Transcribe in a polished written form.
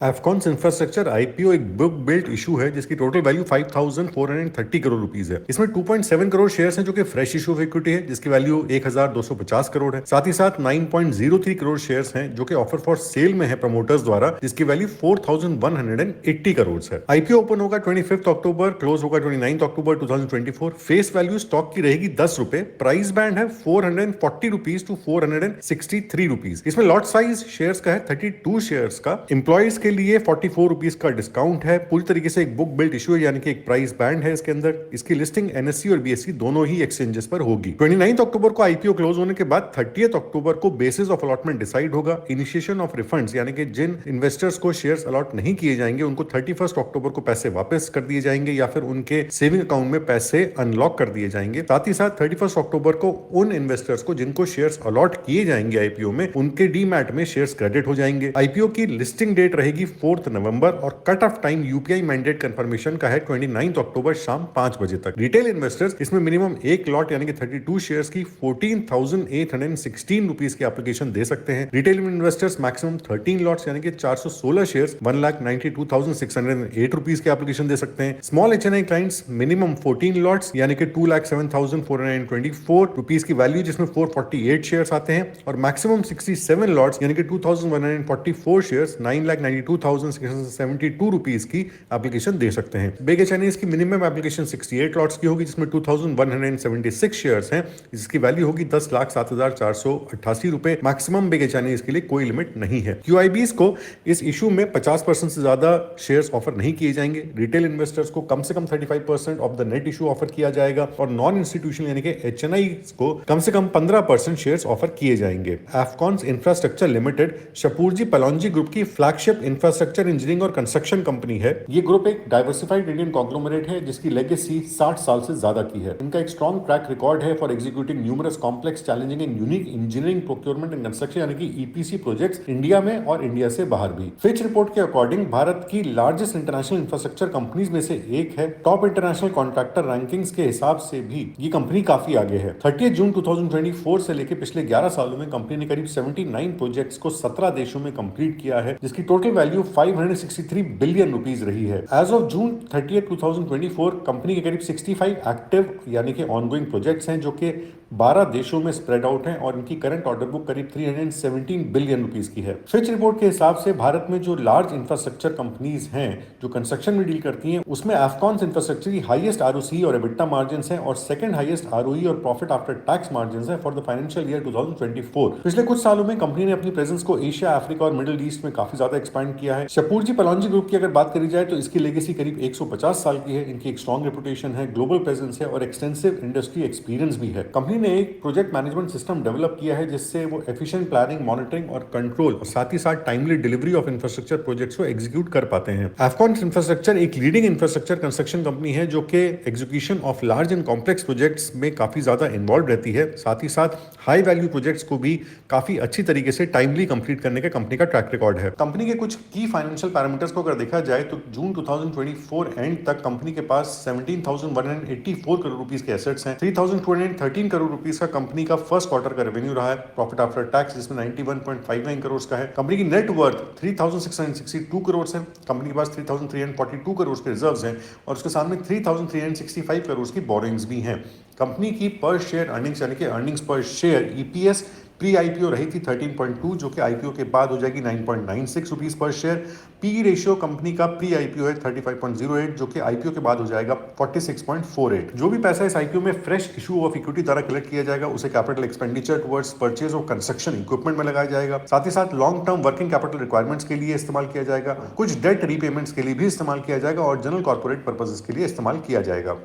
Afcons infrastructure IPO एक book built issue है जिसकी टोटल वैल्यू 5,430 करोड़ रुपीस है। इसमें 2.7 करोड़ शेयर्स हैं जो कि फ्रेश इशू ऑफ इक्विटी है जिसकी वैल्यू 1,250 करोड़ है। साथ ही साथ 9.03 करोड़ शेयर्स हैं जो कि ऑफर फॉर सेल में है प्रमोटर्स द्वारा, जिसकी वैल्यू 4,180 करोड़ है। आईपीओ ओपन होगा 25 अक्टूबर, क्लोज होगा 29 अक्टूबर 2024। फेस वैल्यू स्टॉक की रहेगी 10 रुपए। प्राइस बैंड है 440 रुपीज टू 463 रुपीज। इसमें लॉट साइज शेयर्स का है 32 शेयर्स का। एम्प्लॉइज के लिए 44 रुपीज का डिस्काउंट है। पूरी तरीके से एक बुक बिल्ट इशू है, यानी कि एक प्राइस बैंड है इसके अंदर। इसकी लिस्टिंग एनएससी और बीएससी दोनों ही एक्सचेंजेस पर होगी। 29 अक्टूबर को आईपीओ क्लोज होने के बाद 30 अक्टूबर को बेसिस ऑफ अलॉटमेंट डिसाइड होगा। इनिशिएशन ऑफ रिफंड्स, यानी कि जिन इन्वेस्टर्स को शेयर्स अलॉट नहीं किए जाएंगे उनको 31 अक्टूबर को पैसे वापस कर दिए जाएंगे या फिर उनके सेविंग अकाउंट में पैसे अनलॉक कर दिए जाएंगे। साथ ही साथ 31 अक्टूबर को उन इन्वेस्टर्स को जिनको शेयर्स अलॉट किए जाएंगे आईपीओ में, उनके डीमैट में शेयर्स क्रेडिट हो जाएंगे। आईपीओ की लिस्टिंग डेट रहेगी 4 नवंबर और cut off time UPI mandate confirmation का है 29 अक्टूबर शाम 5 बजे तक। रिटेल इन्वेस्टर्स इसमें मिनिमम एक लॉट यानी कि 32 शेयर्स की 14,816 रुपीस की एप्लीकेशन दे सकते हैं। रिटेल इन्वेस्टर्स मैक्सिमम 13 लॉट्स यानी कि 416 शेयर्स 1,92,608 रुपीस की एप्लीकेशन दे सकते हैं। Small HNI clients minimum 14 lots यानी कि 2,07,424 रुपीस की वैल्यू, जिसमें 448 शेयर्स आते हैं, और मैक्सिमम 67 लॉट्स यानी कि 2,144 शेयर्स 9,92,672 रुपीस की एप्लीकेशन दे सकते हैं। बिग एचएनआईज की मिनिमम एप्लीकेशन 68 लॉट्स की होगी, जिसमें 2,176 शेयर्स हैं, जिसकी वैल्यू होगी 10,07,488 रुपए। मैक्सिमम बिग एचएनआईज के लिए कोई लिमिट नहीं है। क्यूआईबीज को इस इशू में 50% से ज्यादा शेयर्स ऑफर नहीं किए जाएंगे। रिटेल इन्वेस्टर्स को कम से कम 35% of the net issue offer किया जाएगा और नॉन इंस्टीट्यूशनल यानी कि एचएनआई को कम से कम 15% शेयर्स ऑफर किए जाएंगे। Afcons infrastructure limited Shapoorji Pallonji group की फ्लैगशिप इंफ्रास्ट्रक्चर इंजीनियरिंग और कंस्ट्रक्शन कंपनी है। ये ग्रुप एक डाइवर्सिफाइड इंडियन कॉन्ग्लोमरेट है जिसकी लेगेसी 60 साल से ज्यादा की है। इनका एक स्ट्रॉन्ग ट्रैक रिकॉर्ड है for executing numerous complex challenging and unique engineering procurement and construction यानी कि ईपीसी प्रोजेक्ट्स इंडिया में और इंडिया से बाहर भी। फिच रिपोर्ट के अकॉर्डिंग भारत की लार्जेस्ट इंटरनेशनल इंफ्रास्ट्रक्चर कंपनीज में से एक है। टॉप इंटरनेशनल कॉन्ट्रैक्टर रैंकिंग्स के हिसाब से भी ये कंपनी काफी आगे है। 30 जून 2024 से लेकर पिछले 11 सालों में कंपनी ने करीब 79 प्रोजेक्ट्स को 17 देशों में कंप्लीट किया है, जिसकी टोटल वैल्यू 563 बिलियन रुपीस रही है। एज ऑफ जून 30, 2024 कंपनी के करीब 65 एक्टिव यानी कि ऑनगोइंग प्रोजेक्ट्स हैं जो कि 12 देशों में स्प्रेड आउट हैं और इनकी करंट ऑर्डर बुक करीब 317 बिलियन रुपीस की है। फिच रिपोर्ट के हिसाब से भारत में जो लार्ज इंफ्रास्ट्रक्चर कंपनीज हैं जो कंस्ट्रक्शन में डील करती हैं, उसमें एफकॉन्स इंफ्रास्ट्रक्चर की हाईएस्ट आरओसी और एबिटा मार्जिन्स हैं और सेकंड हाईएस्ट आरओई और प्रॉफिट आफ्टर टैक्स मार्जिन्स हैं फॉर द फाइनेंशियल ईयर 2024। पिछले कुछ सालों में कंपनी ने अपनी प्रेजेंस को एशिया, अफ्रीका और मिडिल ईस्ट में काफी ज्यादा एक्सपैंड किया है। शपूरजी पलौंजी ग्रुप की अगर बात करी जाए तो इसकी लेगेसी करीब 150 साल की है। इनकी एक स्ट्रॉन्ग रेपुटेशन है, ग्लोबल प्रेजेंस है और एक्सटेंसिव इंडस्ट्री एक्सपीरियंस भी है। कंपनी ने एक प्रोजेक्ट मैनेजमेंट सिस्टम डेवलप किया है जिससे वो एफिशिएंट प्लानिंग, मॉनिटरिंग और कंट्रोल और साथ ही साथ timely delivery of infrastructure projects को एग्जीक्यूट कर पाते हैं। एफकॉन्स इंफ्रास्ट्रक्चर एक लीडिंग इंफ्रास्ट्रक्चर कंस्ट्रक्शन कंपनी है जो कि execution of large and complex projects में काफी ज्यादा इन्वॉल्व रहती है। साथ ही साथ हाई वैल्यू प्रोजेक्ट्स को भी काफी अच्छी तरीके से टाइमली कंप्लीट करने का कंपनी का ट्रैक रिकॉर्ड है। कंपनी के कुछ की फाइनेंशियल पैरामीटर्स को अगर देखा जाए तो जून 2024 एंड तक कंपनी के पास 17,184 करोड़ रुपीस के एसेट्स हैं। 3,213 करोड़ रुपीस का कंपनी का फर्स्ट क्वार्टर का रेवेन्यू रहा है। प्रॉफिट आफ्टर टैक्स जिसमें 91.59 करोड़ का है। कंपनी की नेट वर्थ 3,662 करोड़ है। कंपनी के पास 3,342 करोड़ के रिजर्व्स हैं और उसके सामने 3,365 करोड़ की बोरिंग्स भी हैं। कंपनी की पर शेयर अर्निंग्स यानी कि अर्निंग्स पर शेयर ईपीएस प्री आईपीओ रही थी 13.2 जो कि आईपीओ के बाद हो जाएगी 9.96 रुपीस पर शेयर। पी रेशियो कंपनी का प्री आईपीओ है 35.08 जो कि आईपीओ के बाद हो जाएगा 46.48। जो भी पैसा इस आईपीओ में फ्रेश इशू ऑफ इक्विटी द्वारा कलेक्ट किया जाएगा उसे capital expenditure towards purchase of construction equipment में लगाया जाएगा। साथ ही साथ long term working capital requirements के लिए इस्तेमाल किया जाएगा, कुछ डेट रीपेमेंट्स के लिए भी इस्तेमाल किया जाएगा और जनरल कॉर्पोरेट पर्पसेस के लिए इस्तेमाल किया जाएगा।